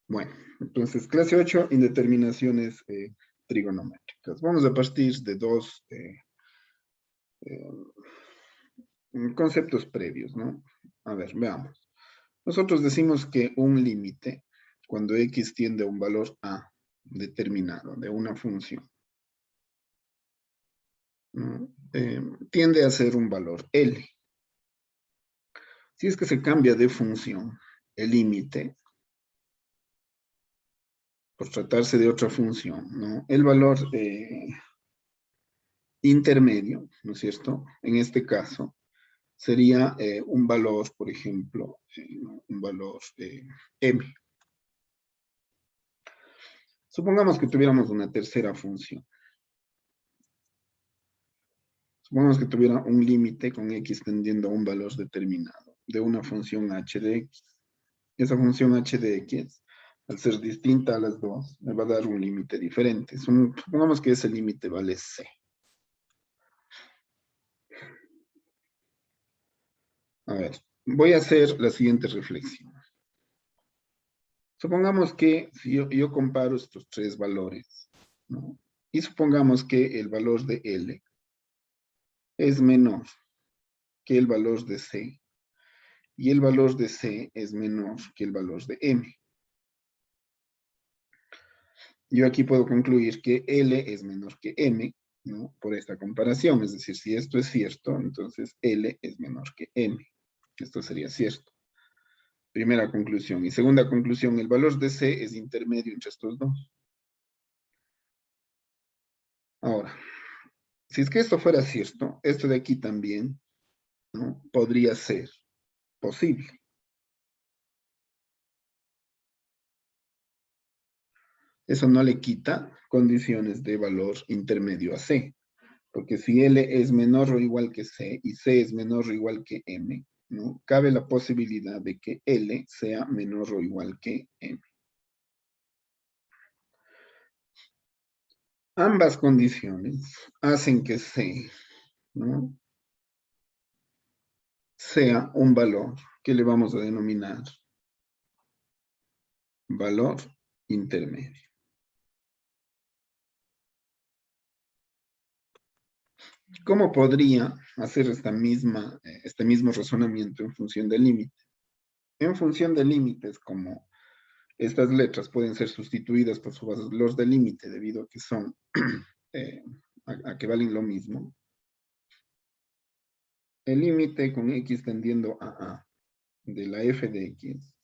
Bueno, entonces, clase 8, indeterminaciones trigonométricas. Vamos a partir de dos conceptos previos, ¿no? A ver, veamos. Nosotros decimos que un límite, cuando x tiende a un valor a determinado de una función, ¿no? Tiende a ser un valor L. Si es que se cambia de función, el límite, por tratarse de otra función, ¿no? El valor intermedio, ¿no es cierto? En este caso, sería un valor, por ejemplo, un valor m. Supongamos que tuviéramos una tercera función. Supongamos que tuviera un límite con x tendiendo a un valor determinado de una función h de x. Esa función h de x, al ser distinta a las dos, me va a dar un límite diferente. Supongamos que ese límite vale c. A ver, voy a hacer la siguiente reflexión. Supongamos que si yo comparo estos tres valores, ¿no? Y supongamos que el valor de L es menor que el valor de C, y el valor de C es menor que el valor de M. Yo aquí puedo concluir que L es menor que M, ¿no? Por esta comparación, es decir, si esto es cierto, entonces L es menor que M. Esto sería cierto. Primera conclusión. Y segunda conclusión, el valor de C es intermedio entre estos dos. Ahora, si es que esto fuera cierto, esto de aquí también, ¿no? Podría ser posible. Eso no le quita condiciones de valor intermedio a C, porque si L es menor o igual que C y C es menor o igual que M, ¿no? Cabe la posibilidad de que L sea menor o igual que M. Ambas condiciones hacen que C, ¿no? sea un valor que le vamos a denominar valor intermedio. ¿Cómo podría hacer este mismo razonamiento en función del límite? En función de límites, como estas letras pueden ser sustituidas por su valor de límite debido a que son, a que valen lo mismo. El límite con x tendiendo a de la f de x,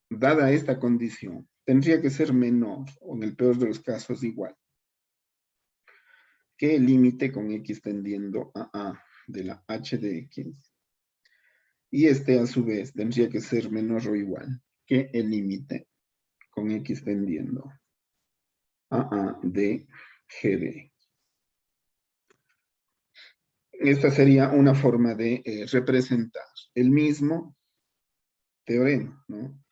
dada esta condición, tendría que ser menor, o en el peor de los casos igual, que el límite con x tendiendo a de la h de x. Y este a su vez tendría que ser menor o igual que el límite con x tendiendo a de g de x. Esta sería una forma de representar el mismo teorema, ¿no?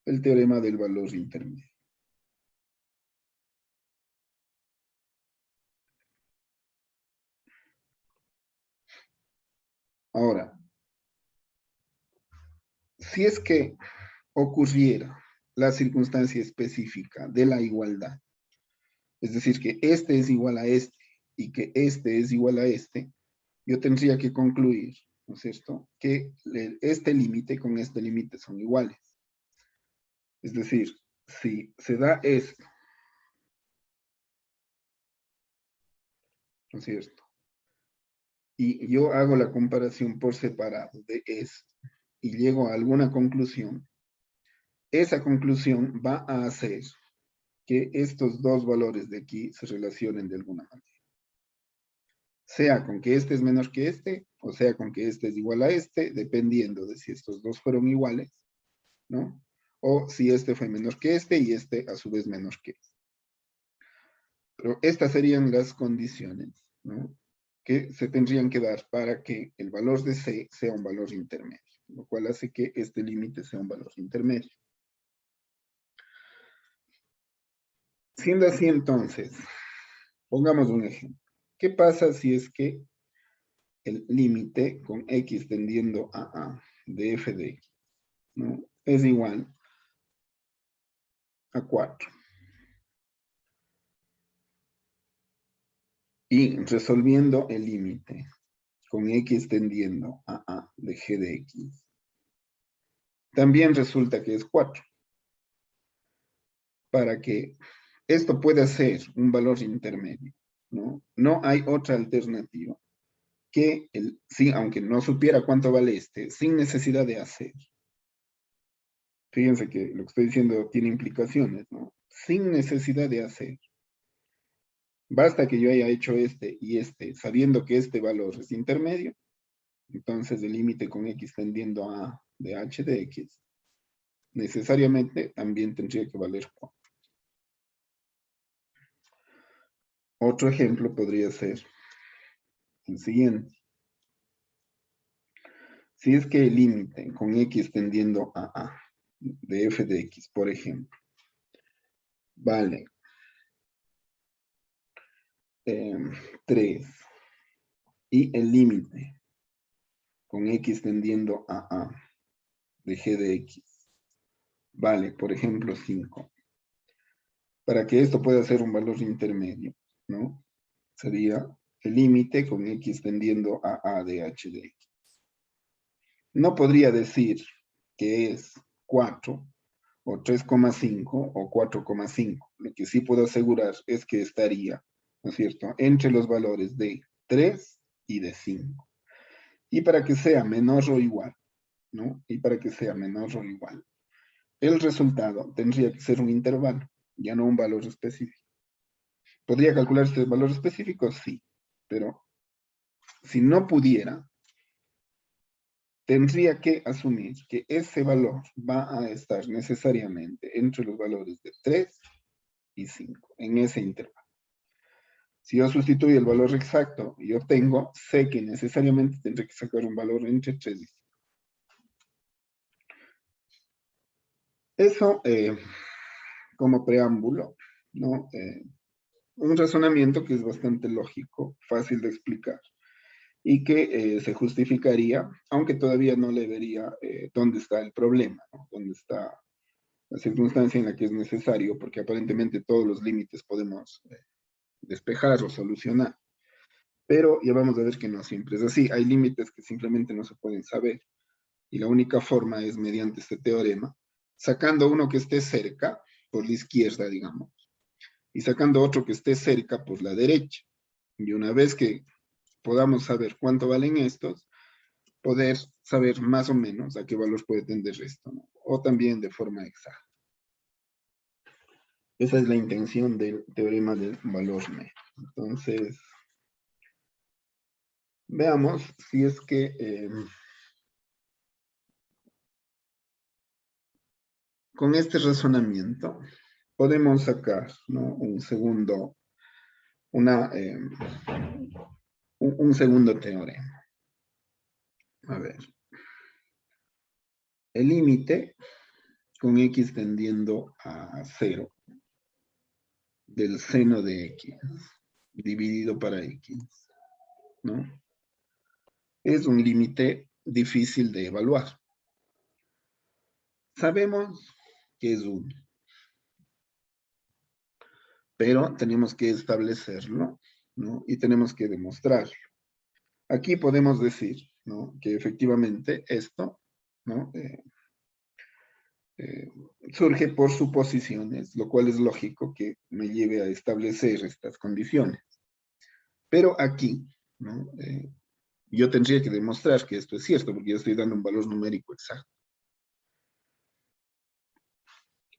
El teorema del valor intermedio. Ahora, si es que ocurriera la circunstancia específica de la igualdad, es decir, que este es igual a este y que este es igual a este, yo tendría que concluir, ¿no es cierto?, que este límite con este límite son iguales. Es decir, si se da esto, ¿no es cierto?, y yo hago la comparación por separado de esto y llego a alguna conclusión, esa conclusión va a hacer que estos dos valores de aquí se relacionen de alguna manera. Sea con que este es menor que este, o sea con que este es igual a este, dependiendo de si estos dos fueron iguales, ¿no? O si este fue menor que este y este a su vez menor que este. Pero estas serían las condiciones, ¿no?, que se tendrían que dar para que el valor de C sea un valor intermedio, lo cual hace que este límite sea un valor intermedio. Siendo así, entonces, pongamos un ejemplo. ¿Qué pasa si es que el límite con x tendiendo a de f de x, ¿no?, es igual a 4. Y resolviendo el límite con x tendiendo a A de g de x, también resulta que es 4. Para que esto pueda ser un valor intermedio, ¿no? No hay otra alternativa que, sí, aunque no supiera cuánto vale este, sin necesidad de hacer. Fíjense que lo que estoy diciendo tiene implicaciones, ¿no? Sin necesidad de hacer. Basta que yo haya hecho este y este, sabiendo que este valor es intermedio, entonces el límite con x tendiendo a A de h de x, necesariamente también tendría que valer 4. Otro ejemplo podría ser el siguiente. Si es que el límite con x tendiendo a A de f de x, por ejemplo, vale 3 y el límite con x tendiendo a A de g de x vale, por ejemplo, 5. Para que esto pueda ser un valor intermedio, ¿no? Sería el límite con x tendiendo a A de h de x. No podría decir que es 4 o 3,5 o 4,5. Lo que sí puedo asegurar es que estaría, ¿no es cierto?, entre los valores de 3 y de 5. Y para que sea menor o igual, ¿no? Y para que sea menor o igual, el resultado tendría que ser un intervalo, ya no un valor específico. ¿Podría calcular este valor específico? Sí, pero si no pudiera, tendría que asumir que ese valor va a estar necesariamente entre los valores de 3 y 5, en ese intervalo. Si yo sustituyo el valor exacto y obtengo, sé que necesariamente tendré que sacar un valor entre 3 y 5. Eso como preámbulo, ¿no? Un razonamiento que es bastante lógico, fácil de explicar y que se justificaría, aunque todavía no le vería dónde está el problema, ¿no? Dónde está la circunstancia en la que es necesario, porque aparentemente todos los límites podemos despejar o solucionar. Pero ya vamos a ver que no siempre es así. Hay límites que simplemente no se pueden saber y la única forma es mediante este teorema, sacando uno que esté cerca, por la izquierda, digamos, y sacando otro que esté cerca por la derecha. Y una vez que podamos saber cuánto valen estos, poder saber más o menos a qué valor puede tender esto, ¿no? O también de forma exacta. Esa es la intención del teorema del valor medio. Entonces, veamos si es que con este razonamiento podemos sacar, ¿no?, un segundo teorema. A ver. El límite con x tendiendo a 0 del seno de x dividido para x, ¿no? Es un límite difícil de evaluar. Sabemos que es 1, pero tenemos que establecerlo, ¿no? Y tenemos que demostrarlo. Aquí podemos decir, ¿no?, que efectivamente esto, ¿no?, surge por suposiciones, lo cual es lógico que me lleve a establecer estas condiciones. Pero aquí, ¿no?, yo tendría que demostrar que esto es cierto, porque yo estoy dando un valor numérico exacto.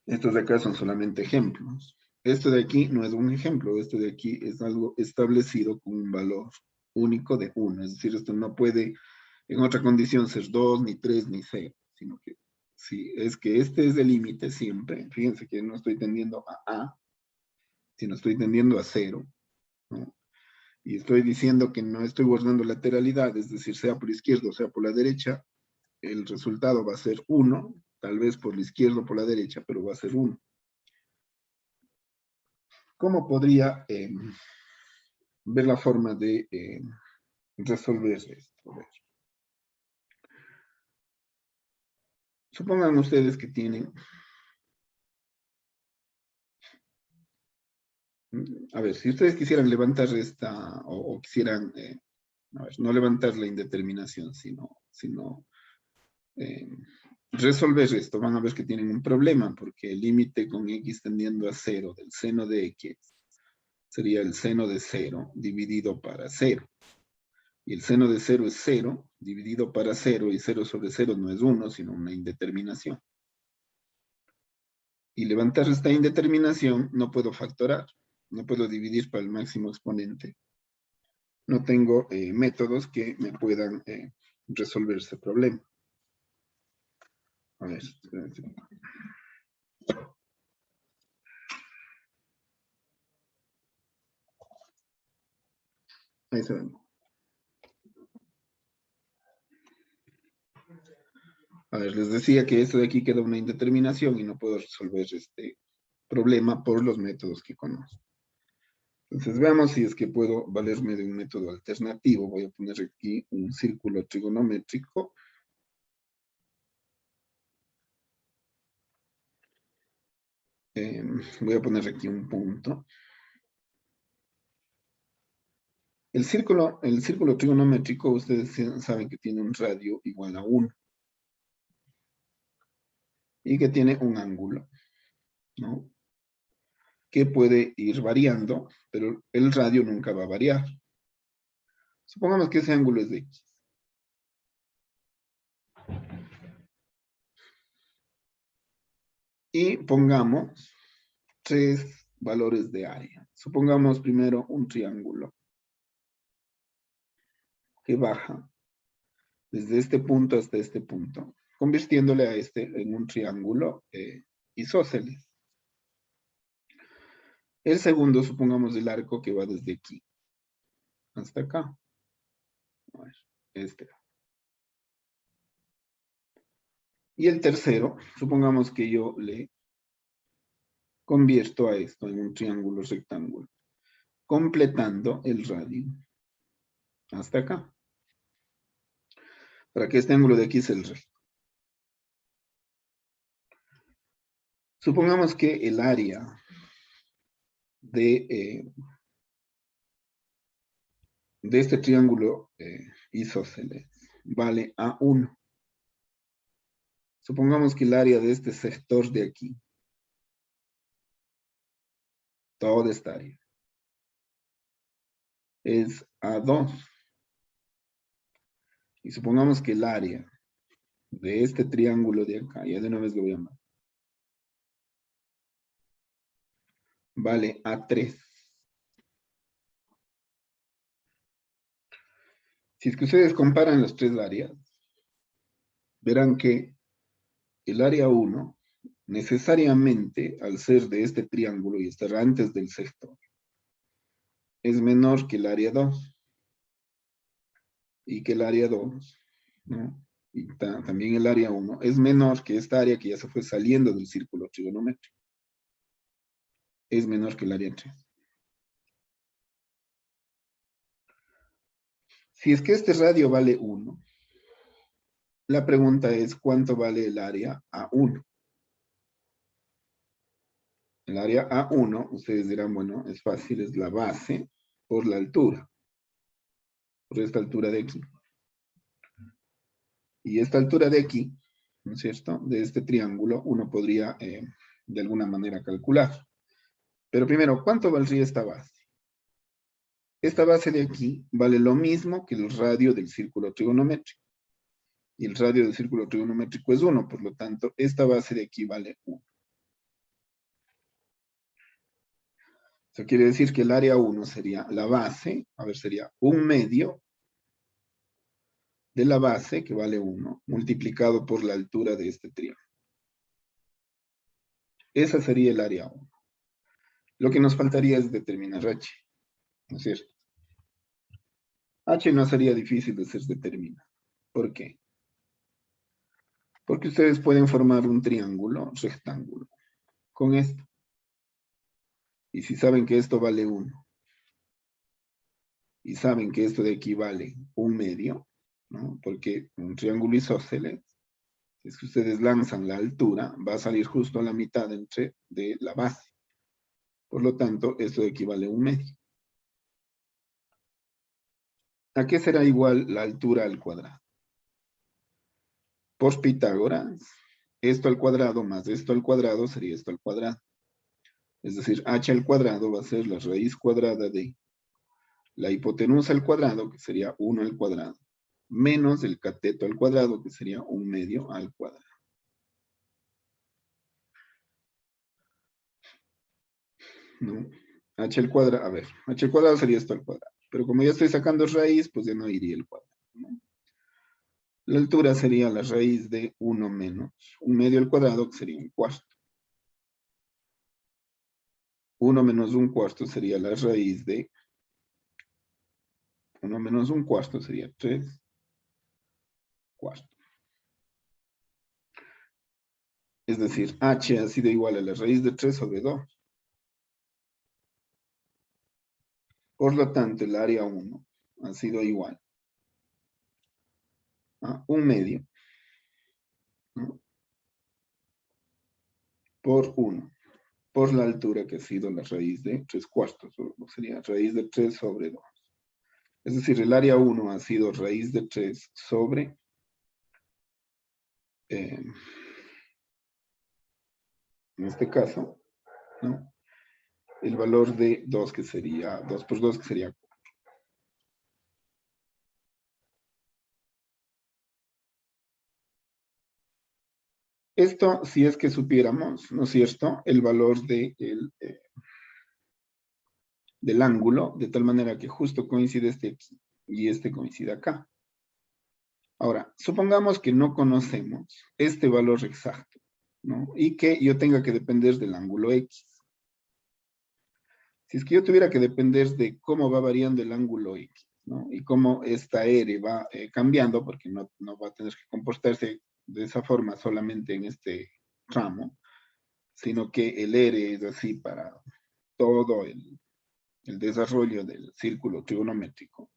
Estos de acá son solamente ejemplos. Esto de aquí no es un ejemplo, esto de aquí es algo establecido con un valor único de 1. Es decir, esto no puede en otra condición ser 2, ni 3, ni 0, sino que si es que este es el límite siempre, fíjense que no estoy tendiendo a A, sino estoy tendiendo a 0, ¿no? Y estoy diciendo que no estoy guardando lateralidad, es decir, sea por izquierda o sea por la derecha, el resultado va a ser 1, tal vez por la izquierda o por la derecha, pero va a ser 1. ¿Cómo podría ver la forma de resolver esto? A ver. Supongan ustedes que tienen, a ver, si ustedes quisieran levantar esta, o quisieran, a ver, no levantar la indeterminación, sino resolver esto, van a ver que tienen un problema, porque el límite con x tendiendo a 0 del seno de x sería el seno de 0 dividido para 0. Y el seno de 0 es 0, dividido para 0, y 0 sobre 0 no es 1, sino una indeterminación. Y levantar esta indeterminación no puedo factorar, no puedo dividir para el máximo exponente. No tengo métodos que me puedan resolver ese problema. A ver, espérense. Ahí se ven. A ver, les decía que esto de aquí queda una indeterminación y no puedo resolver este problema por los métodos que conozco. Entonces veamos si es que puedo valerme de un método alternativo. Voy a poner aquí un círculo trigonométrico. Voy a poner aquí un punto. El círculo trigonométrico, ustedes saben que tiene un radio igual a 1. Y que tiene un ángulo, ¿no? Que puede ir variando, pero el radio nunca va a variar. Supongamos que ese ángulo es de x. Y pongamos 3 valores de área. Supongamos primero un triángulo que baja desde este punto hasta este punto, convirtiéndole a este en un triángulo isósceles. El segundo, supongamos el arco que va desde aquí hasta acá. A ver, este. Y el tercero, supongamos que yo le convierto a esto en un triángulo rectángulo, completando el radio hasta acá, para que este ángulo de aquí sea el recto. Supongamos que el área de este triángulo isósceles vale A1. Supongamos que el área de este sector de aquí, toda esta área, es A2. Y supongamos que el área de este triángulo de acá, ya de una vez lo voy a llamar, vale A3. Si es que ustedes comparan las tres áreas, verán que el área 1, necesariamente, al ser de este triángulo y estar antes del sector, es menor que el área 2. Y que el área 2, ¿no? Y también el área 1 es menor que esta área que ya se fue saliendo del círculo trigonométrico. Es menor que el área 3. Si es que este radio vale 1, la pregunta es ¿cuánto vale el área A1? El área A1, ustedes dirán, bueno, es fácil, es la base por la altura, por esta altura de aquí. Y esta altura de aquí, ¿no es cierto?, de este triángulo, uno podría de alguna manera calcular. Pero primero, ¿cuánto valdría esta base? Esta base de aquí vale lo mismo que el radio del círculo trigonométrico. Y el radio del círculo trigonométrico es 1, por lo tanto, esta base de aquí vale 1. Eso quiere decir que el área 1 sería la base, a ver, sería 1/2 de la base, que vale 1, multiplicado por la altura de este triángulo. Esa sería el área 1. Lo que nos faltaría es determinar h, ¿no es cierto? H no sería difícil de ser determinado. ¿Por qué? Porque ustedes pueden formar un triángulo rectángulo con esto. Y si saben que esto vale 1, y saben que esto de aquí vale 1/2, ¿no? Porque un triángulo isósceles Si es que ustedes lanzan la altura, va a salir justo a la mitad de la base. Por lo tanto, esto equivale a 1/2. ¿A qué será igual la altura al cuadrado? Por Pitágoras, esto al cuadrado más esto al cuadrado sería esto al cuadrado. Es decir, h al cuadrado va a ser la raíz cuadrada de la hipotenusa al cuadrado, que sería 1 al cuadrado, menos el cateto al cuadrado, que sería 1/2 al cuadrado. ¿No? H al cuadrado, a ver, h al cuadrado sería esto al cuadrado. Pero como ya estoy sacando raíz, pues ya no iría el cuadrado, ¿no? La altura sería la raíz de 1 menos 1/2 al cuadrado, que sería 1/4. 1 menos 1/4 sería la raíz de 1 menos 1/4 sería 3/4. Es decir, h ha sido igual a la raíz de 3 sobre 2. Por lo tanto, el área 1 ha sido igual a 1/2, ¿no? Por 1, por la altura que ha sido la raíz de 3/4, o sería raíz de 3 sobre 2. Es decir, el área 1 ha sido raíz de 3 sobre en este caso, ¿no? El valor de 2, que sería 2 por 2, que sería 4. Esto, si es que supiéramos, ¿no es cierto?, el valor del ángulo, de tal manera que justo coincide este aquí y este coincide acá. Ahora, supongamos que no conocemos este valor exacto, ¿no? Y que yo tenga que depender del ángulo X. Si es que yo tuviera que depender de cómo va variando el ángulo X, ¿no? Y cómo esta R va cambiando, porque no va a tener que comportarse de esa forma solamente en este tramo, sino que el R es así para todo el desarrollo del círculo trigonométrico.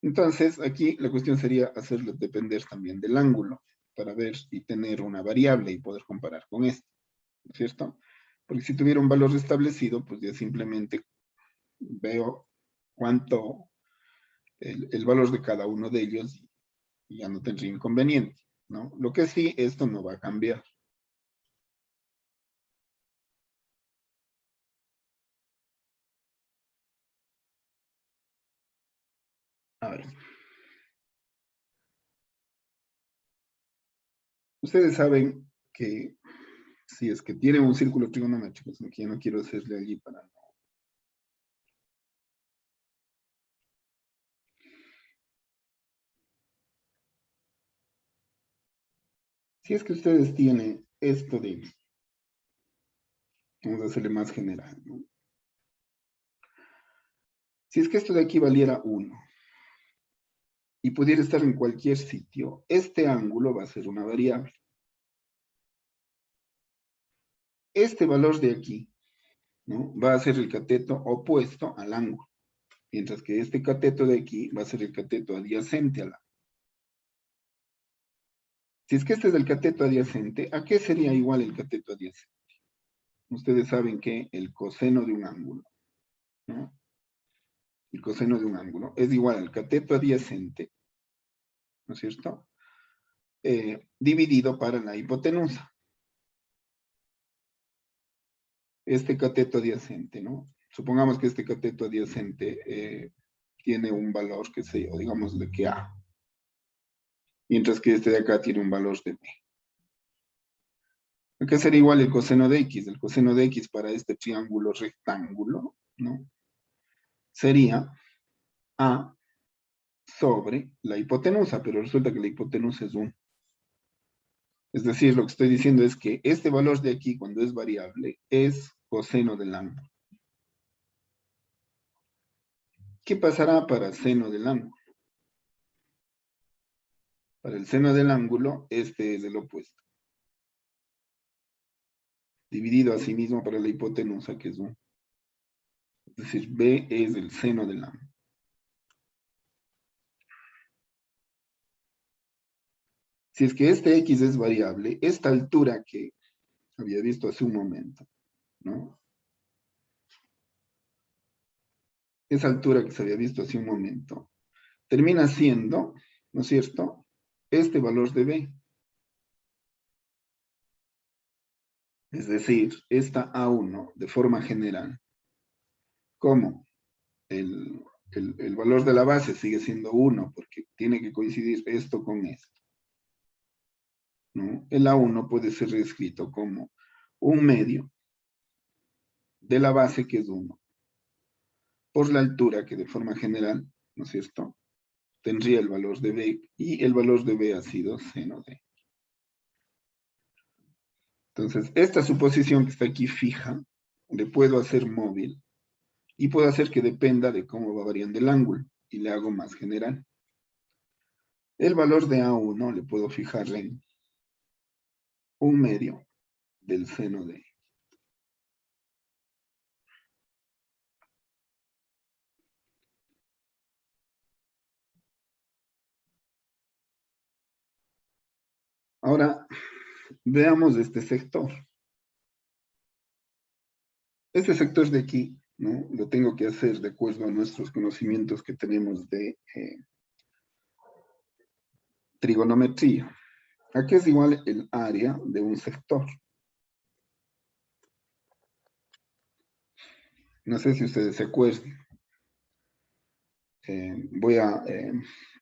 Entonces, aquí la cuestión sería hacerlo depender también del ángulo, para ver y tener una variable y poder comparar con esto, ¿no es cierto? Porque si tuviera un valor establecido, pues ya simplemente veo cuánto el valor de cada uno de ellos y ya no tendría inconveniente, ¿no? Lo que sí, esto no va a cambiar. A ver. Ustedes saben que si es que tienen un círculo trigonométrico, es que yo no quiero hacerle allí para no. Si es que ustedes tienen esto de, vamos a hacerle más general, ¿no? Si es que esto de aquí valiera 1 y pudiera estar en cualquier sitio, este ángulo va a ser una variable. Este valor de aquí, ¿no?, va a ser el cateto opuesto al ángulo, mientras que este cateto de aquí va a ser el cateto adyacente al ángulo. Si es que este es el cateto adyacente, ¿a qué sería igual el cateto adyacente? Ustedes saben que el coseno de un ángulo, ¿no?, el coseno de un ángulo es igual al cateto adyacente, ¿no es cierto?, dividido para la hipotenusa. Este cateto adyacente, ¿no? Supongamos que este cateto adyacente tiene un valor, que sé yo, digamos de que A, mientras que este de acá tiene un valor de B. Acá sería igual el coseno de X. El coseno de X para este triángulo rectángulo, ¿no?, sería A sobre la hipotenusa, pero resulta que la hipotenusa es 1. Es decir, lo que estoy diciendo es que este valor de aquí, cuando es variable, es coseno del ángulo. ¿Qué pasará para seno del ángulo? Para el seno del ángulo, este es el opuesto. Dividido a sí mismo para la hipotenusa, que es 1. Es decir, B es el seno del ángulo. Si es que este X es variable, esta altura que había visto hace un momento, ¿no? Esa altura que se había visto hace un momento, termina siendo, ¿no es cierto?, este valor de B. Es decir, esta A1 de forma general. ¿Cómo? El valor de la base sigue siendo 1 porque tiene que coincidir esto con esto, ¿no? El A1 puede ser reescrito como un medio de la base que es 1 por la altura que de forma general, ¿no es cierto?, tendría el valor de B y el valor de B ha sido seno de. Entonces, esta suposición que está aquí fija, le puedo hacer móvil y puedo hacer que dependa de cómo va variando el ángulo y le hago más general. El valor de A1 le puedo fijar en un medio del seno de. Ahora, veamos este sector. Este sector de aquí, ¿no?, lo tengo que hacer de acuerdo a nuestros conocimientos que tenemos de trigonometría. Aquí es igual el área de un sector. No sé si ustedes se acuerdan. Voy a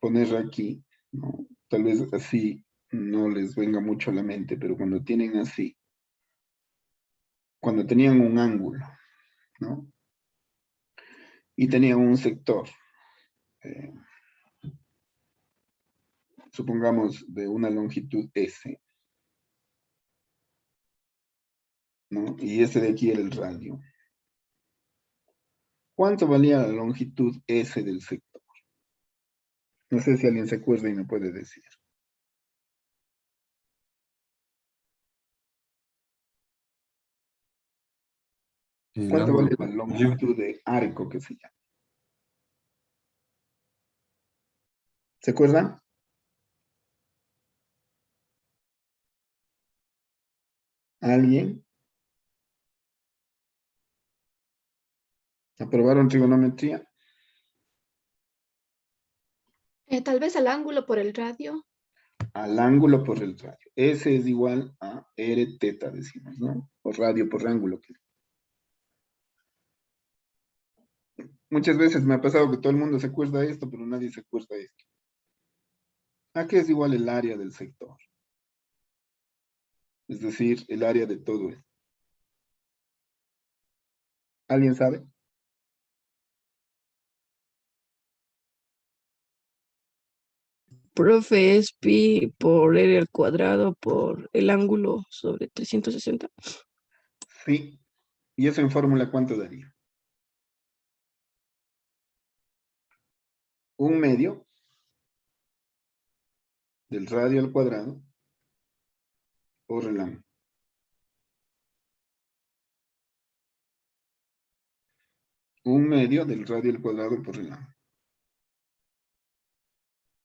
poner aquí, ¿no? Tal vez así no les venga mucho a la mente, pero cuando tienen así, cuando tenían un ángulo, ¿no?, y tenían un sector, eh, supongamos de una longitud S, ¿no?, y ese de aquí era el radio. ¿Cuánto valía la longitud S del sector? No sé si alguien se acuerda y me puede decir. El ¿Cuánto ángulo vale la por radio. longitud de arco que se llama? ¿Se acuerdan? ¿Alguien? ¿Aprobaron trigonometría? Tal vez al ángulo por el radio. Al ángulo por el radio. S es igual a R teta, decimos, ¿no? O radio por ángulo. Muchas veces me ha pasado que todo el mundo se acuerda de esto, pero nadie se acuerda de esto. ¿A qué es igual el área del sector? Es decir, el área de todo esto. ¿Alguien sabe? Profe, es pi por r al cuadrado por el ángulo sobre 360. Sí. ¿Y eso en fórmula cuánto daría? Un medio del radio al cuadrado por el ángulo. Un medio del radio al cuadrado por el ángulo.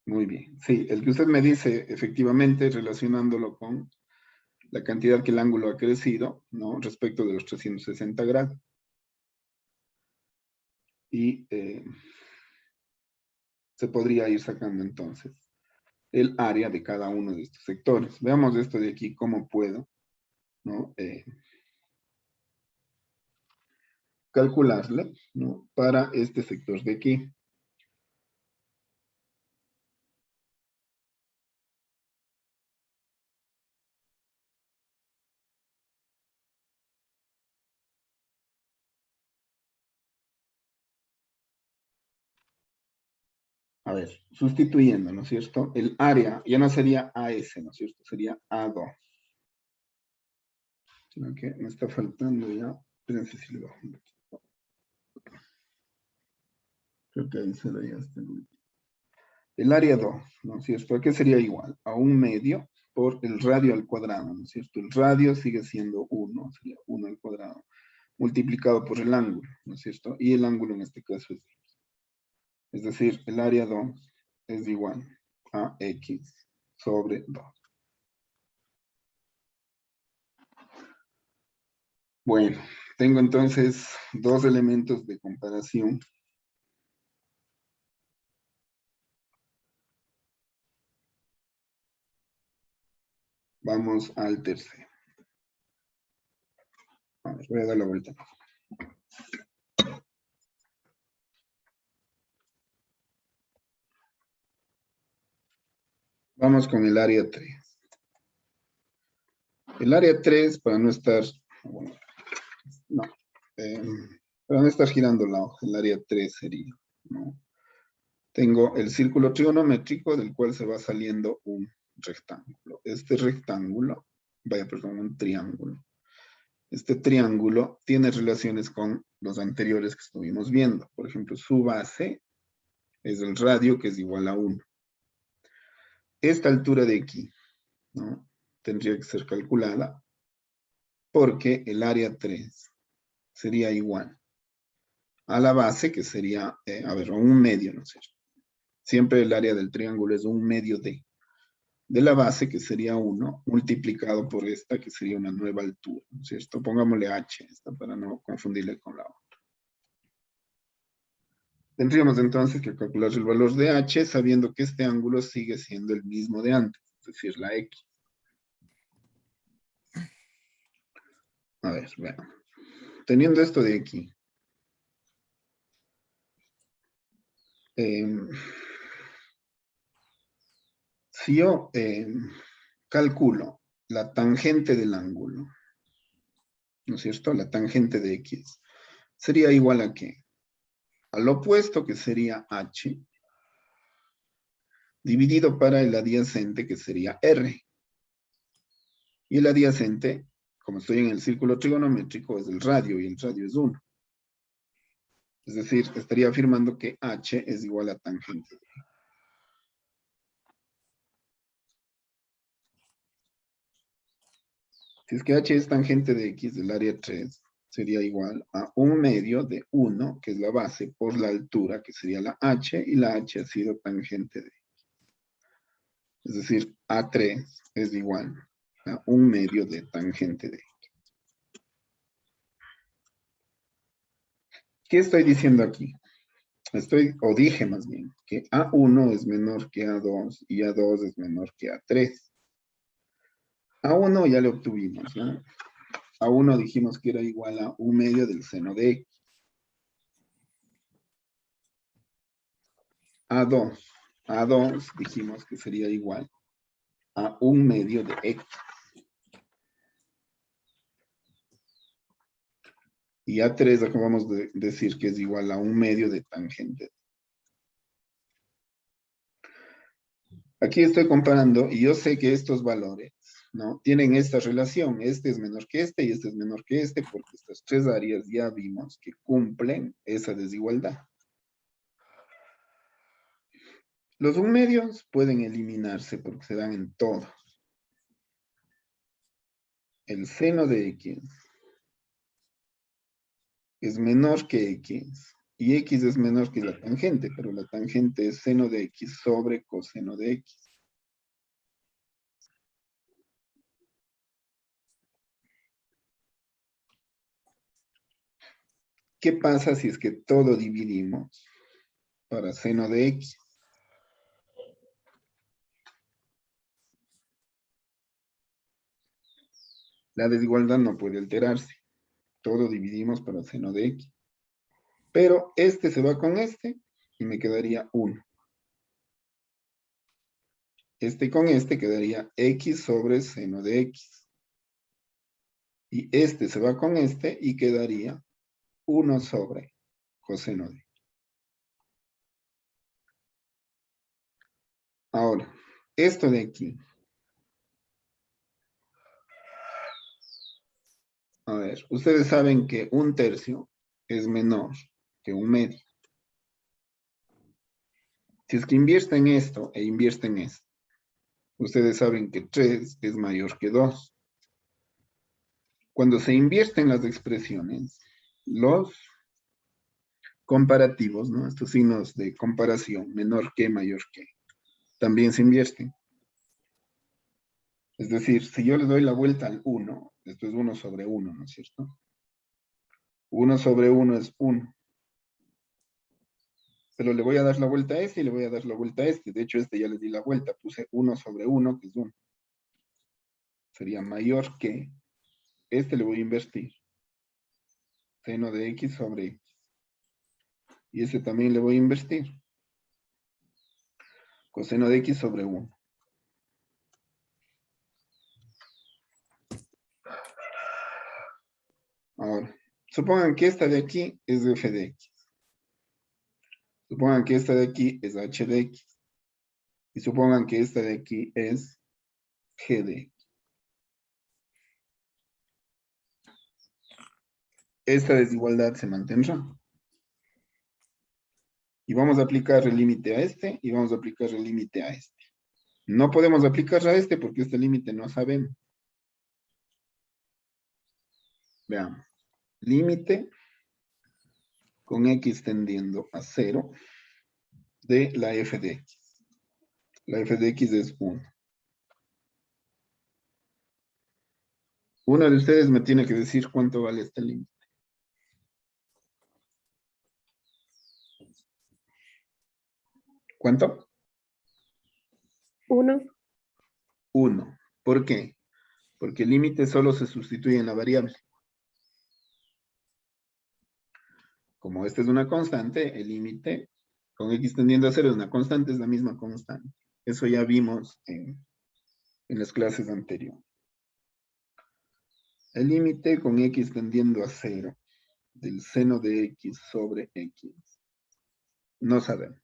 Muy bien. Sí, el que usted me dice, efectivamente, relacionándolo con la cantidad que el ángulo ha crecido, ¿no?, respecto de los 360 grados. Y se podría ir sacando entonces el área de cada uno de estos sectores. Veamos esto de aquí, cómo puedo, ¿no?, calcularle, ¿no?, para este sector de aquí. A ver, sustituyendo, ¿no es cierto? El área ya no sería AS, ¿no es cierto? Sería A2. Sino que me está faltando ya. Espérense si le bajo un poquito. Creo que ahí se lo ya está el último. El área 2, ¿no es cierto? ¿A qué sería igual? A un medio por el radio al cuadrado, ¿no es cierto? El radio sigue siendo 1, sería 1 al cuadrado, multiplicado por el ángulo, ¿no es cierto? Y el ángulo en este caso es 2. Es decir, el área 2 es igual a X sobre 2. Bueno, tengo entonces dos elementos de comparación. Vamos al tercero. A ver, voy a dar la vuelta. Vamos con el área 3. El área 3, para no estar, bueno, no, para no estar girando la hoja, el área 3 sería, ¿no? Tengo el círculo trigonométrico del cual se va saliendo un rectángulo. Este rectángulo, perdón, un triángulo. Este triángulo tiene relaciones con los anteriores que estuvimos viendo. Por ejemplo, su base es el radio, que es igual a 1. Esta altura de aquí, ¿no?, tendría que ser calculada porque el área 3 sería igual a la base, que sería, un medio, ¿no es cierto? Siempre el área del triángulo es un medio de la base, que sería 1, multiplicado por esta, que sería una nueva altura, ¿no es cierto? Pongámosle h, esta, para no confundirle con la otra. Tendríamos entonces que calcular el valor de h, sabiendo que este ángulo sigue siendo el mismo de antes, es decir, la x. A ver, veamos. Teniendo esto de aquí, si yo calculo la tangente del ángulo, ¿no es cierto? La tangente de x sería igual a ¿qué? Al opuesto, que sería h, dividido para el adyacente, que sería r. Y el adyacente, como estoy en el círculo trigonométrico, es el radio, y el radio es 1. Es decir, estaría afirmando que h es igual a tangente de x. Si es que h es tangente de x del área 3, sería igual a 1/2 de 1, que es la base, por la altura, que sería la h, y la h ha sido tangente de x. Es decir, A3 es igual a 1/2 de tangente de x. ¿Qué estoy diciendo aquí? Dije más bien, que A1 es menor que A2 y A2 es menor que A3. A1 ya lo obtuvimos, ¿no? A1 dijimos que era igual a 1/2 del seno de x. A2 dijimos que sería igual a 1/2 de x. Y A3 acabamos de decir que es igual a 1/2 de tangente. Aquí estoy comparando y yo sé que estos valores, ¿no?, tienen esta relación. Este es menor que este y este es menor que este, porque estas tres áreas ya vimos que cumplen esa desigualdad. Los 1/2 pueden eliminarse porque se dan en todos. El seno de x es menor que x, y x es menor que la tangente, pero la tangente es seno de x sobre coseno de x. ¿Qué pasa si es que todo dividimos para seno de x? La desigualdad no puede alterarse. Todo dividimos para seno de x. Pero este se va con este y me quedaría 1. Este con este quedaría x sobre seno de x. Y este se va con este y quedaría 1 sobre coseno de x. Ahora, esto de aquí. A ver, ustedes saben que 1/3 es menor que 1/2. Si es que invierten esto e invierten esto, ustedes saben que 3 es mayor que 2. Cuando se invierten las expresiones, los comparativos, ¿no?, estos signos de comparación, menor que, mayor que, también se invierten. Es decir, si yo le doy la vuelta al 1, esto es 1 sobre 1, ¿no es cierto? 1 sobre 1 es 1. Pero le voy a dar la vuelta a este y le voy a dar la vuelta a este. De hecho, este ya le di la vuelta. Puse 1 sobre 1, que es 1. Sería mayor que, este le voy a invertir. Seno de x sobre x. Y este también le voy a invertir. Coseno de x sobre 1. Ahora, supongan que esta de aquí es f de x. Supongan que esta de aquí es h de x. Y supongan que esta de aquí es g de x. Esta desigualdad se mantendrá. Y vamos a aplicar el límite a este y vamos a aplicar el límite a este. No podemos aplicar a este porque este límite no sabemos. Veamos. Límite con x tendiendo a 0 de la f de x. La f de x es 1. Uno de ustedes me tiene que decir cuánto vale este límite. ¿Cuánto? 1. 1. ¿Por qué? Porque el límite solo se sustituye en la variable. Como esta es una constante, el límite con x tendiendo a 0 es una constante, es la misma constante. Eso ya vimos en las clases anteriores. El límite con x tendiendo a 0 del seno de x sobre x. No sabemos.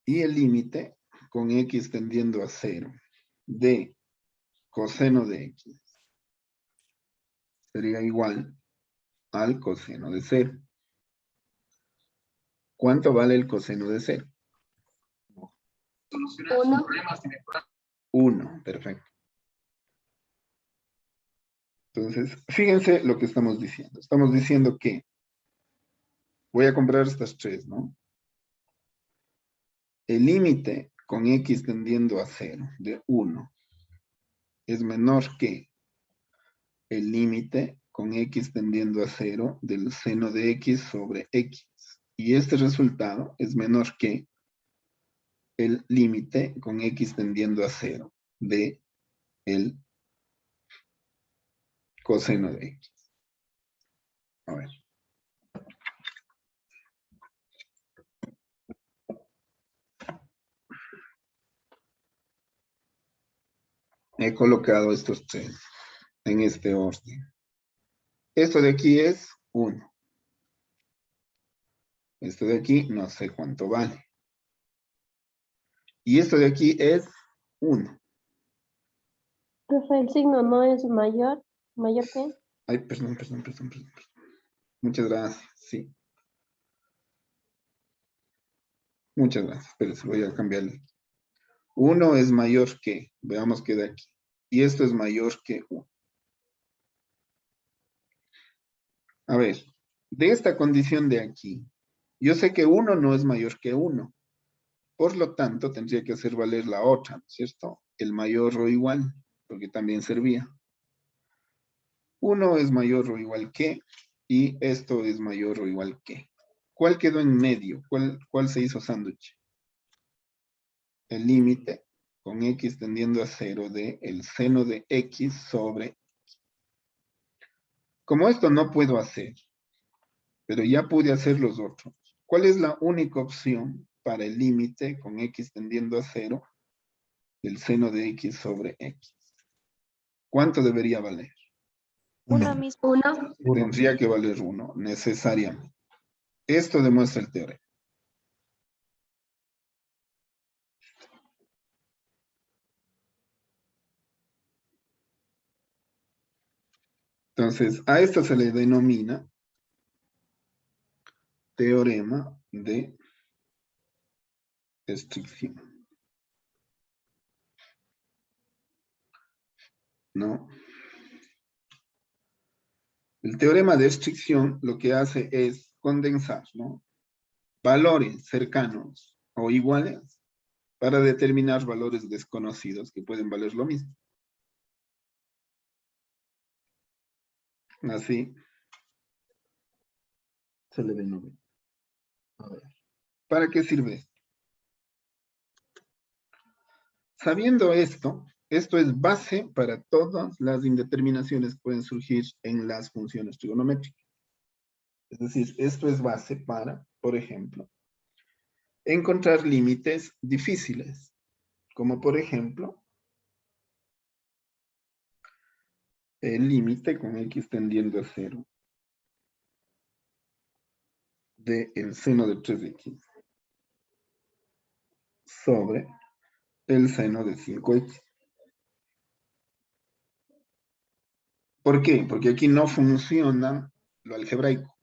Y el límite con x tendiendo a 0 de coseno de x sería igual al coseno de 0. ¿Cuánto vale el coseno de 0? 1. 1, perfecto. Entonces, fíjense lo que estamos diciendo. Estamos diciendo que voy a comprar estas tres, ¿no? El límite con x tendiendo a 0 de 1 es menor que el límite con x tendiendo a 0 del seno de x sobre x. Y este resultado es menor que el límite con x tendiendo a 0 de el coseno de x. A ver. He colocado estos tres en este orden. Esto de aquí es 1. Esto de aquí no sé cuánto vale. Y esto de aquí es 1. Profe, el signo no es mayor que. Ay, perdón. Muchas gracias, sí. Muchas gracias. Espérense, voy a cambiarle. 1 es mayor que, veamos qué de aquí. Y esto es mayor que 1. A ver, de esta condición de aquí, yo sé que 1 no es mayor que 1. Por lo tanto, tendría que hacer valer la otra, ¿no es cierto? El mayor o igual, porque también servía. 1 es mayor o igual que, y esto es mayor o igual que. ¿Cuál quedó en medio? ¿Cuál se hizo sándwich? El límite con x tendiendo a 0 de el seno de x sobre x. Como esto no puedo hacer, pero ya pude hacer los otros. ¿Cuál es la única opción para el límite con x tendiendo a 0 del seno de x sobre x? ¿Cuánto debería valer? 1 mismo. 1. Tendría que valer 1, necesariamente. Esto demuestra el teorema. Entonces, a esto se le denomina teorema de restricción. ¿No? El teorema de restricción lo que hace es condensar, ¿no? Valores cercanos o iguales para determinar valores desconocidos que pueden valer lo mismo. Así se le denomina. A ver, ¿para qué sirve esto? Sabiendo esto, esto es base para todas las indeterminaciones que pueden surgir en las funciones trigonométricas. Es decir, esto es base para, por ejemplo, encontrar límites difíciles, como por ejemplo, el límite con x tendiendo a 0 del seno de 3x sobre el seno de 5x. ¿Por qué? Porque aquí no funciona lo algebraico.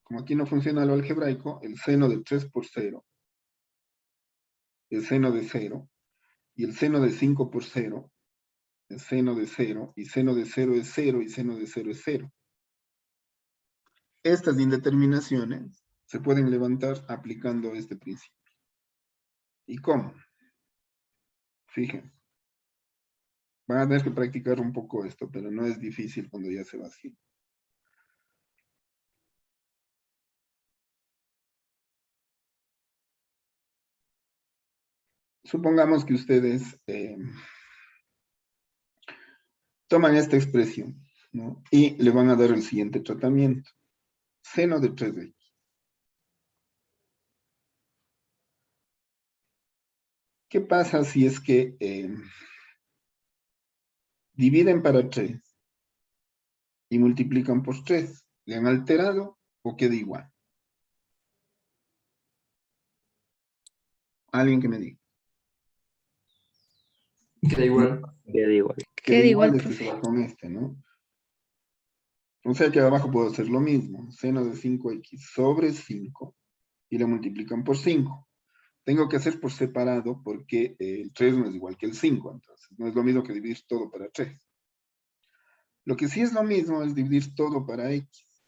Como aquí no funciona lo algebraico, el seno de 3 por 0, el seno de 0, y el seno de 5 por 0, el seno de 0, y seno de 0 es 0, y seno de 0 es 0. Estas indeterminaciones se pueden levantar aplicando este principio. ¿Y cómo? Fíjense. Van a tener que practicar un poco esto, pero no es difícil cuando ya se va así. Supongamos que ustedes toman esta expresión, ¿no? Y le van a dar el siguiente tratamiento. Seno de 3x. ¿Qué pasa si es que dividen para 3 y multiplican por 3? ¿Le han alterado o queda igual? Alguien que me diga. Queda igual. Queda igual. Queda igual, este profe. se va con este, ¿no? O sea que abajo puedo hacer lo mismo. Seno de 5x sobre 5 y le multiplican por 5. Tengo que hacer por separado porque el 3 no es igual que el 5, entonces no es lo mismo que dividir todo para 3. Lo que sí es lo mismo es dividir todo para x.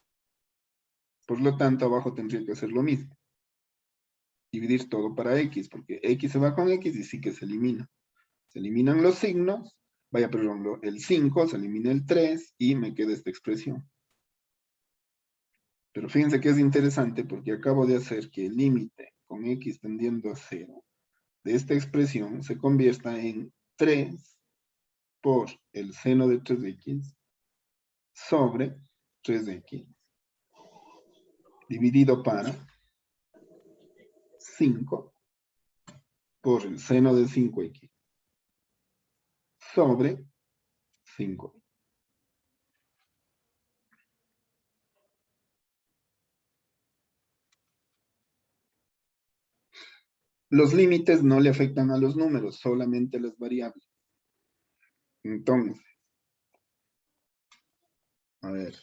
Por lo tanto, abajo tendría que hacer lo mismo. Dividir todo para x, porque x se va con x y sí que se elimina. Se eliminan los signos, perdón, el 5, se elimina el 3 y me queda esta expresión. Pero fíjense que es interesante porque acabo de hacer que el límite con x tendiendo a 0 de esta expresión se convierta en 3 por el seno de 3x sobre 3x dividido para 5 por el seno de 5x sobre 5. Los límites no le afectan a los números, solamente a las variables. Entonces, a ver,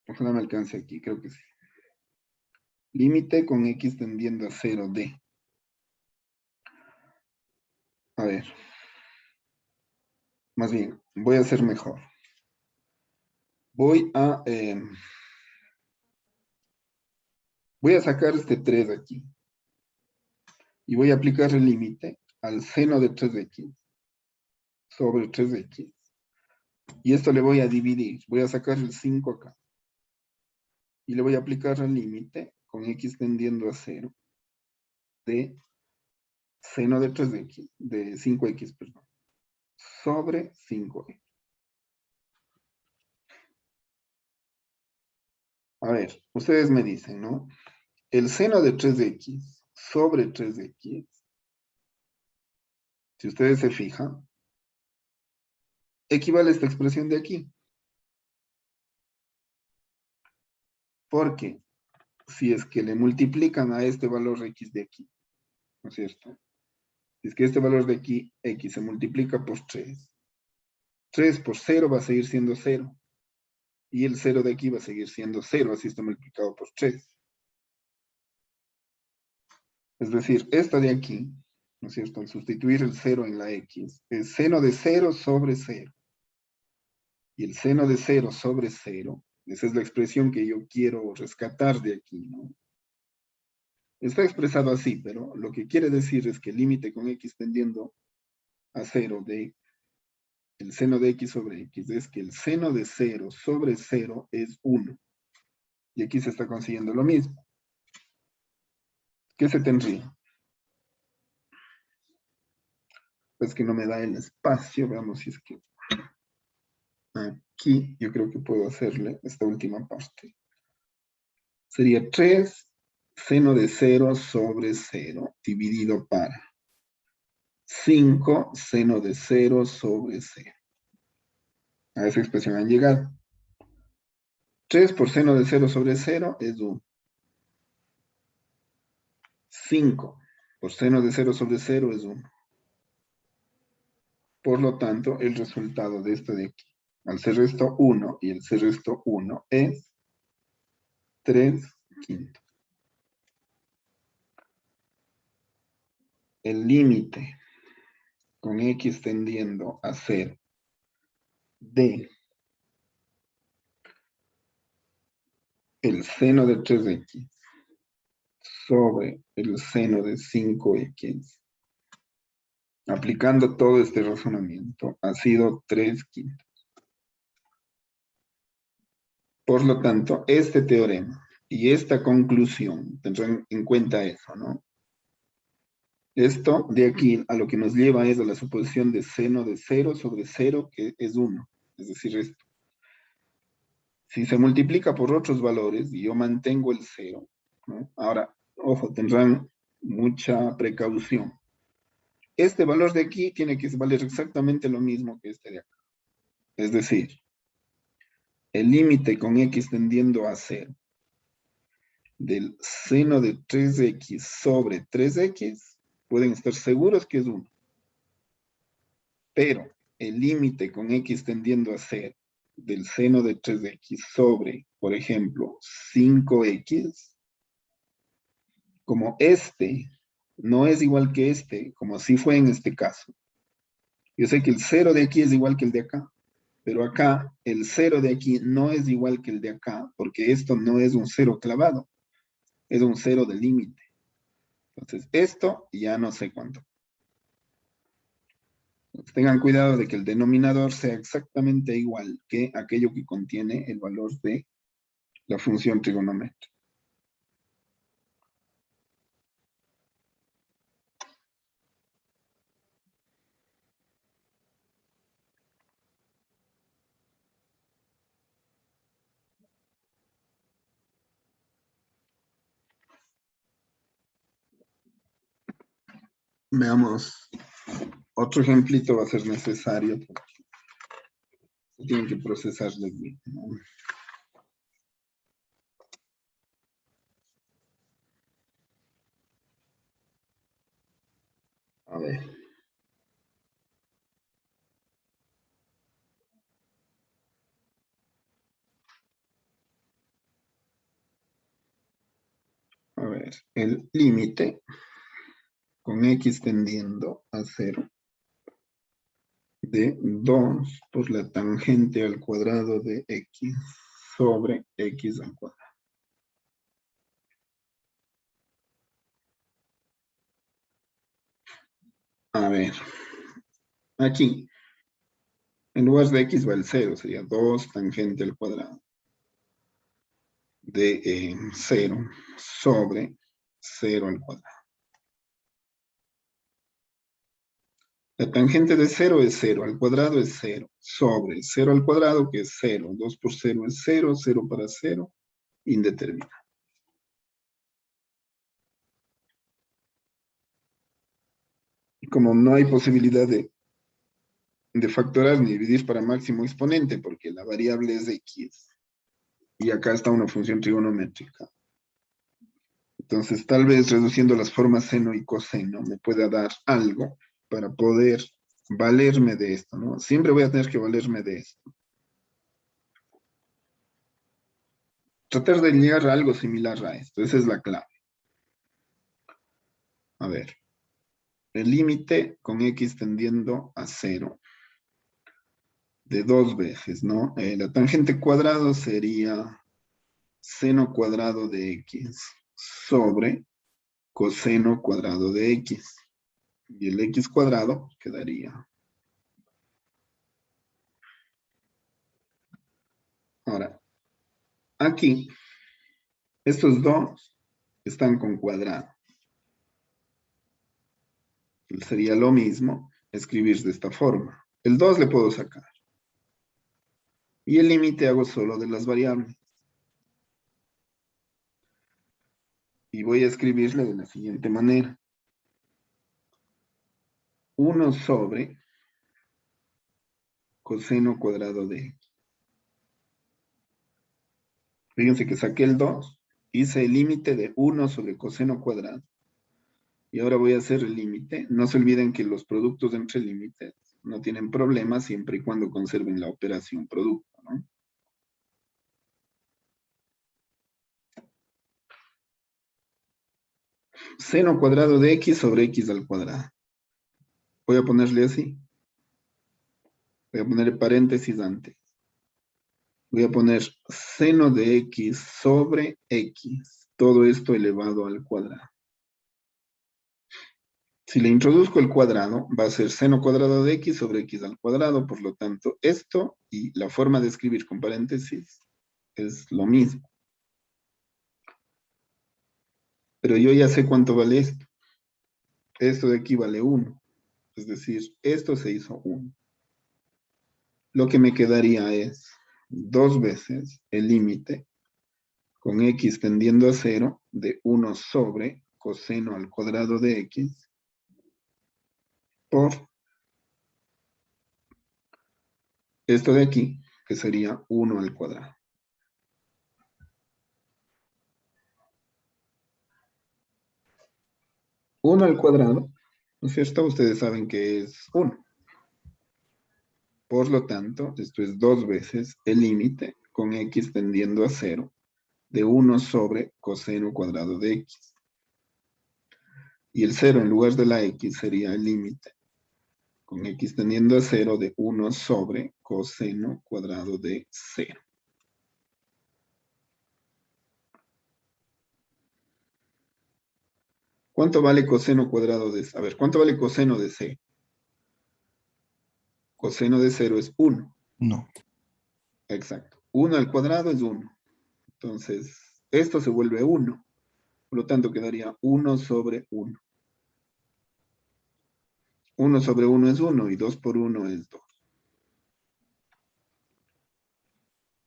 ojalá me alcance aquí, creo que sí. Límite con x tendiendo a 0 de. A ver. Más bien, voy a hacer mejor. Voy a sacar este 3 aquí. Y voy a aplicar el límite al seno de 3x sobre 3x. Y esto le voy a dividir. Voy a sacar el 5 acá. Y le voy a aplicar el límite con x tendiendo a 0 de seno de 3x, de 5x, perdón, sobre 5x. A ver, ustedes me dicen, ¿no? El seno de 3x sobre 3x, si ustedes se fijan, equivale a esta expresión de aquí. Porque si es que le multiplican a este valor x de aquí, ¿no es cierto? Si es que este valor de aquí, x, se multiplica por 3, 3 por 0 va a seguir siendo 0. Y el 0 de aquí va a seguir siendo 0, así está multiplicado por 3. Es decir, esta de aquí, ¿no es cierto? Al sustituir el 0 en la x, es seno de 0 sobre 0. Y el seno de 0 sobre 0, esa es la expresión que yo quiero rescatar de aquí, ¿no? Está expresado así, pero lo que quiere decir es que el límite con x tendiendo a 0 de el seno de x sobre x es que el seno de 0 sobre 0 es 1. Y aquí se está consiguiendo lo mismo. ¿Qué se tendría? Pues que no me da el espacio. Veamos si es que aquí yo creo que puedo hacerle esta última parte. Sería 3 seno de 0 sobre 0 dividido para 5 seno de 0 sobre 0. A esa expresión han llegado. 3 por seno de 0 sobre 0 es 1. 5 por seno de 0 sobre 0 es 1. Por lo tanto, el resultado de esto de aquí, al ser esto 1 y el ser esto 1, es 3/5. El límite con x tendiendo a 0 de el seno de 3x sobre el seno de 5x, aplicando todo este razonamiento, ha sido 3/5. Por lo tanto, este teorema y esta conclusión tendrán en cuenta eso, ¿no? Esto de aquí a lo que nos lleva es a la suposición de seno de 0 sobre 0, que es 1. Es decir, esto. Si se multiplica por otros valores y yo mantengo el 0, ¿no? Ahora, ojo, tendrán mucha precaución. Este valor de aquí tiene que valer exactamente lo mismo que este de acá. Es decir, el límite con x tendiendo a 0 del seno de 3x sobre 3x, pueden estar seguros que es 1. Pero el límite con x tendiendo a 0 del seno de 3x sobre, por ejemplo, 5x, como este no es igual que este, como así fue en este caso. Yo sé que el 0 de aquí es igual que el de acá, pero acá el 0 de aquí no es igual que el de acá, porque esto no es un 0 clavado, es un 0 de límite. Entonces, esto ya no sé cuánto. Tengan cuidado de que el denominador sea exactamente igual que aquello que contiene el valor de la función trigonométrica. Veamos, otro ejemplito va a ser necesario porque tienen que procesarlo bien, ¿no? A ver. A ver, el límite con x tendiendo a 0 de 2 por la tangente al cuadrado de x sobre x al cuadrado. A ver, aquí, en lugar de x va el 0, sería 2 tangente al cuadrado de 0 sobre 0 al cuadrado. La tangente de 0 es 0, al cuadrado es 0, sobre 0 al cuadrado, que es 0. 2 por 0 es 0, 0 para 0, indeterminado. Y como no hay posibilidad de factorar ni dividir para máximo exponente, porque la variable es x, y acá está una función trigonométrica. Entonces, tal vez reduciendo las formas seno y coseno me pueda dar algo para poder valerme de esto, ¿no? Siempre voy a tener que valerme de esto. Tratar de llegar a algo similar a esto, esa es la clave. A ver, el límite con x tendiendo a 0 de 2 veces, ¿no? La tangente cuadrado sería seno cuadrado de x sobre coseno cuadrado de x. Y el x cuadrado quedaría Ahora, aquí, estos dos están con cuadrado. Sería lo mismo escribir de esta forma. El 2 le puedo sacar. Y el límite hago solo de las variables. Y voy a escribirle de la siguiente manera. 1 sobre coseno cuadrado de x. Fíjense que saqué el 2, hice el límite de 1 sobre coseno cuadrado. Y ahora voy a hacer el límite. No se olviden que los productos entre límites no tienen problema siempre y cuando conserven la operación producto, ¿no? Seno cuadrado de x sobre x al cuadrado. Voy a ponerle así. Voy a poner paréntesis antes. Voy a poner seno de x sobre x. Todo esto elevado al cuadrado. Si le introduzco el cuadrado, va a ser seno cuadrado de x sobre x al cuadrado. Por lo tanto, esto y la forma de escribir con paréntesis es lo mismo. Pero yo ya sé cuánto vale esto. Esto de aquí vale 1. Es decir, esto se hizo 1. Lo que me quedaría es 2 veces el límite con x tendiendo a 0 de 1 sobre coseno al cuadrado de x por esto de aquí, que sería 1 al cuadrado. 1 al cuadrado, ¿no es cierto? Ustedes saben que es 1. Por lo tanto, esto es 2 veces el límite con x tendiendo a 0 de 1 sobre coseno cuadrado de x. Y el 0 en lugar de la x sería el límite con x tendiendo a 0 de 1 sobre coseno cuadrado de 0. ¿Cuánto vale coseno cuadrado de 0? A ver, ¿cuánto vale coseno de 0? Coseno de 0 es 1. No. Exacto. 1 al cuadrado es 1. Entonces, esto se vuelve 1. Por lo tanto, quedaría 1 sobre 1. 1 sobre 1 es 1 y 2 por 1 es 2.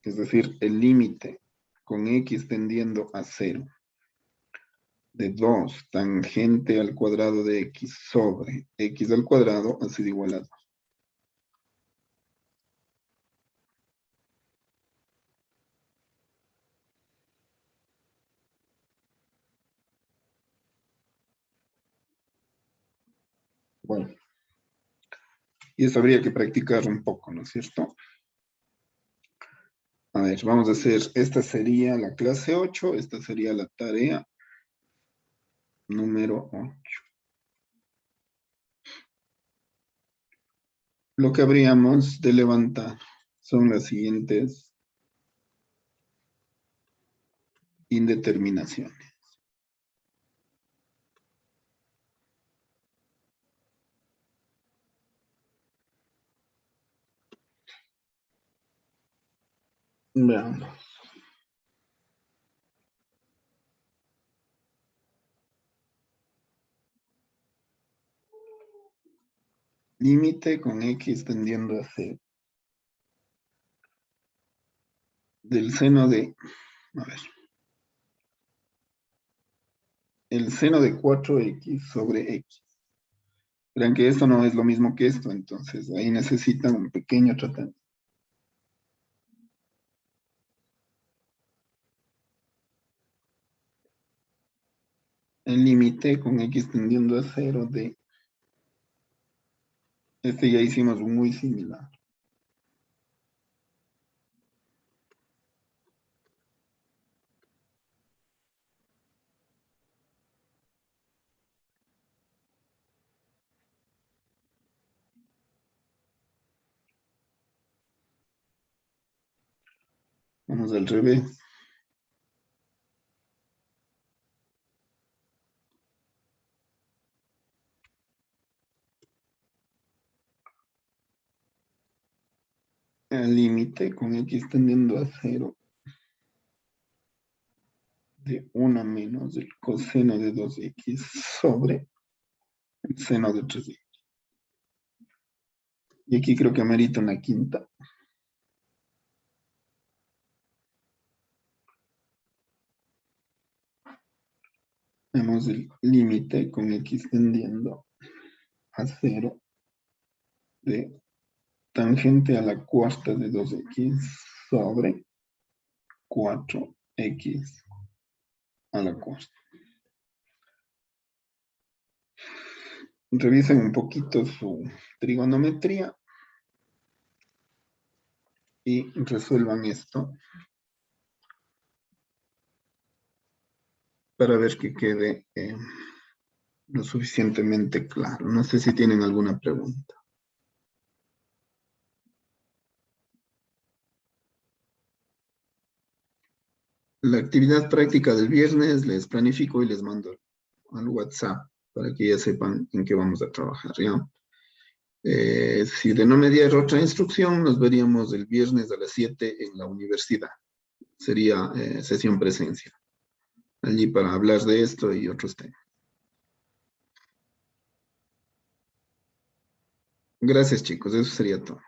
Es decir, el límite con x tendiendo a 0 de 2 tangente al cuadrado de x sobre x al cuadrado ha sido igual a 2. Bueno, y eso habría que practicar un poco, ¿no es cierto? A ver, vamos a hacer, esta sería la clase 8, esta sería la tarea número 8. Lo que habríamos de levantar son las siguientes indeterminaciones. Veamos. Límite con x tendiendo a 0. Del seno de, a ver, el seno de 4x sobre x. Verán que esto no es lo mismo que esto, entonces ahí necesitan un pequeño tratamiento. El límite con x tendiendo a 0 de, este ya hicimos un muy similar. Vamos al revés. el límite con x tendiendo a 0 de 1 menos el coseno de 2x sobre el seno de 3x. Y aquí creo que amerita una quinta. Tenemos el límite con x tendiendo a 0 de tangente a la cuarta de 2x sobre 4x a la cuarta. Revisen un poquito su trigonometría y resuelvan esto para ver que quede lo suficientemente claro. No sé si tienen alguna pregunta. La actividad práctica del viernes les planifico y les mando al WhatsApp para que ya sepan en qué vamos a trabajar, ¿ya? Si de no mediar otra instrucción, nos veríamos el viernes a las 7 en la universidad. Sería sesión presencial. Allí para hablar de esto y otros temas. Gracias, chicos. Eso sería todo.